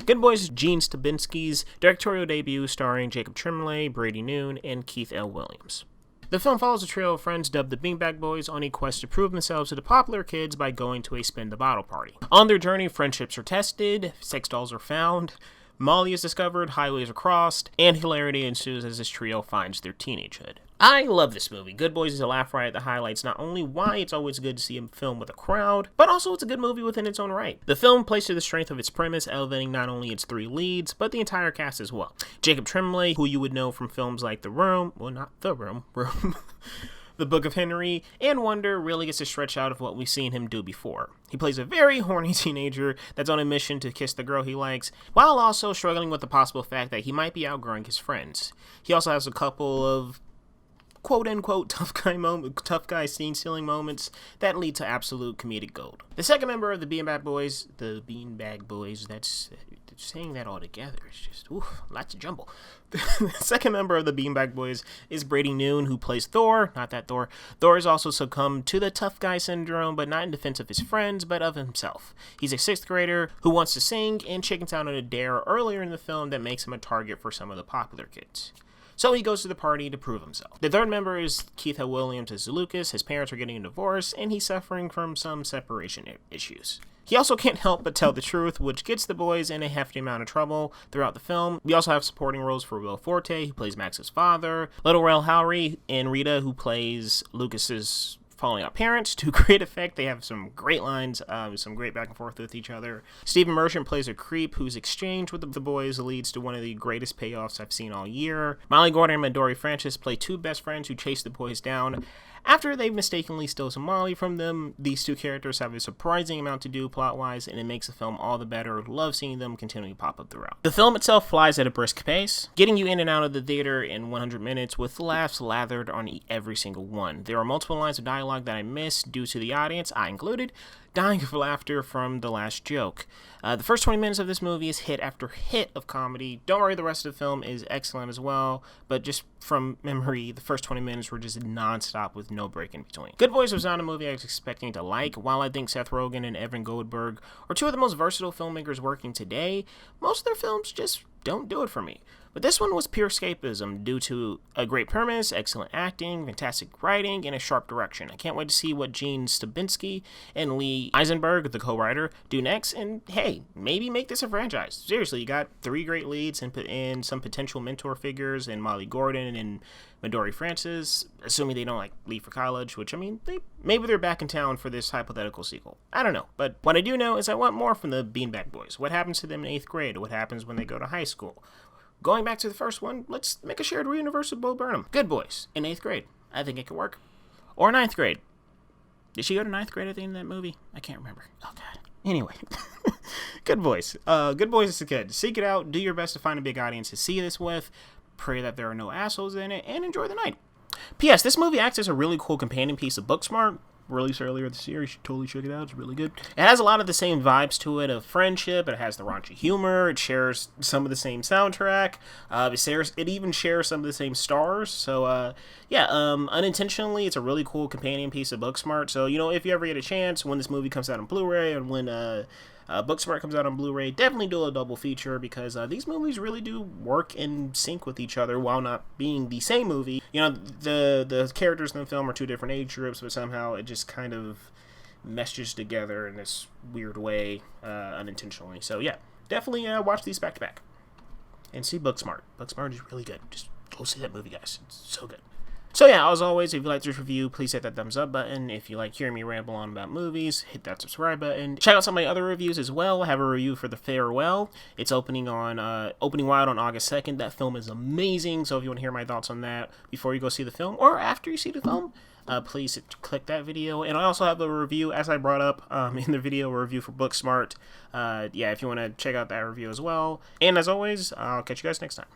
Good Boys is Gene Stubinski's directorial debut starring Jacob Tremblay, Brady Noon, and Keith L. Williams. The film follows a trio of friends dubbed the Beanbag Boys on a quest to prove themselves to the popular kids by going to a spin-the-bottle party. On their journey, friendships are tested, sex dolls are found, Molly is discovered, highways are crossed, and hilarity ensues as this trio finds their teenagehood. I love this movie. Good Boys is a laugh riot that highlights not only why it's always good to see a film with a crowd, but also it's a good movie within its own right. The film plays to the strength of its premise, elevating not only its three leads, but the entire cast as well. Jacob Tremblay, who you would know from films like The Room, well, not The Room, The Book of Henry, and Wonder, really gets to stretch out of what we've seen him do before. He plays a very horny teenager that's on a mission to kiss the girl he likes, while also struggling with the possible fact that he might be outgrowing his friends. He also has a couple of quote-unquote tough guy scene-stealing moments that lead to absolute comedic gold. The second member of the Beanbag Boys, that's saying that all together is just, lots of jumble. The second member of the Beanbag Boys is Brady Noon, who plays Thor, not that Thor. Thor has also succumbed to the tough guy syndrome, but not in defense of his friends, but of himself. He's a 6th grader who wants to sing and chickens out on a dare earlier in the film that makes him a target for some of the popular kids. So he goes to the party to prove himself. The third member is Keith L. Williams as Lucas. His parents are getting a divorce, and he's suffering from some separation issues. He also can't help but tell the truth, which gets the boys in a hefty amount of trouble throughout the film. We also have supporting roles for Will Forte, who plays Max's father, Little Rel Howery, and Rita, who plays Lucas's falling out parents, to great effect. They have some great lines, some great back and forth with each other. Stephen Merchant plays a creep whose exchange with the boys leads to one of the greatest payoffs I've seen all year. Molly Gordon and Midori Francis play two best friends who chase the boys down after they mistakenly stole some Molly from them. These two characters have a surprising amount to do plot-wise, and it makes the film all the better. Love seeing them continually pop up throughout. The film itself flies at a brisk pace, getting you in and out of the theater in 100 minutes with laughs lathered on every single one. There are multiple lines of dialogue that I missed due to the audience, I included, dying of laughter from the last joke. The first 20 minutes of this movie is hit after hit of comedy. Don't worry, the rest of the film is excellent as well, but just from memory, the first 20 minutes were just non-stop with no break in between. Good Boys was not a movie I was expecting to like. While I think Seth Rogen and Evan Goldberg are two of the most versatile filmmakers working today, most of their films just don't do it for me. But this one was pure escapism due to a great premise, excellent acting, fantastic writing, and a sharp direction. I can't wait to see what Gene Stubinski and Lee Eisenberg, the co-writer, do next, and hey, maybe make this a franchise. Seriously, you got 3 great leads and some potential mentor figures in Molly Gordon and Midori Francis, assuming they don't leave for college, which, I mean, maybe they're back in town for this hypothetical sequel. I don't know, but what I do know is I want more from the Beanbag Boys. What happens to them in 8th grade? What happens when they go to high school? Going back to the first one, let's make a shared universe with Bo Burnham. Good Boys in 8th grade. I think it could work. Or 9th grade. Did she go to 9th grade at the end of that movie? I can't remember. Oh, God. Anyway. Good Boys. Good Boys is good. Seek it out. Do your best to find a big audience to see this with. Pray that there are no assholes in it. And enjoy the night. P.S. This movie acts as a really cool companion piece of Booksmart. Released earlier this year. You should totally check it out. It's really good. It has a lot of the same vibes to it of friendship. It has the raunchy humor. It shares some of the same soundtrack. It even shares some of the same stars. So, unintentionally, it's a really cool companion piece of Booksmart. So, if you ever get a chance, when this movie comes out on Blu-ray and when Booksmart comes out on Blu-ray, definitely do a double feature because these movies really do work in sync with each other while not being the same movie. The characters in the film are 2 different age groups, but somehow it just kind of meshes together in this weird way, unintentionally. So yeah, definitely watch these back to back and see Booksmart. Booksmart is really good. Just go see that movie, guys. It's so good. So yeah, as always, if you like this review, please hit that thumbs up button. If you like hearing me ramble on about movies, hit that subscribe button. Check out some of my other reviews as well. I have a review for The Farewell. It's opening wide on August 2nd. That film is amazing, so if you want to hear my thoughts on that before you go see the film, or after you see the film, please click that video. And I also have a review, as I brought up in the video, a review for Booksmart. If you want to check out that review as well. And as always, I'll catch you guys next time.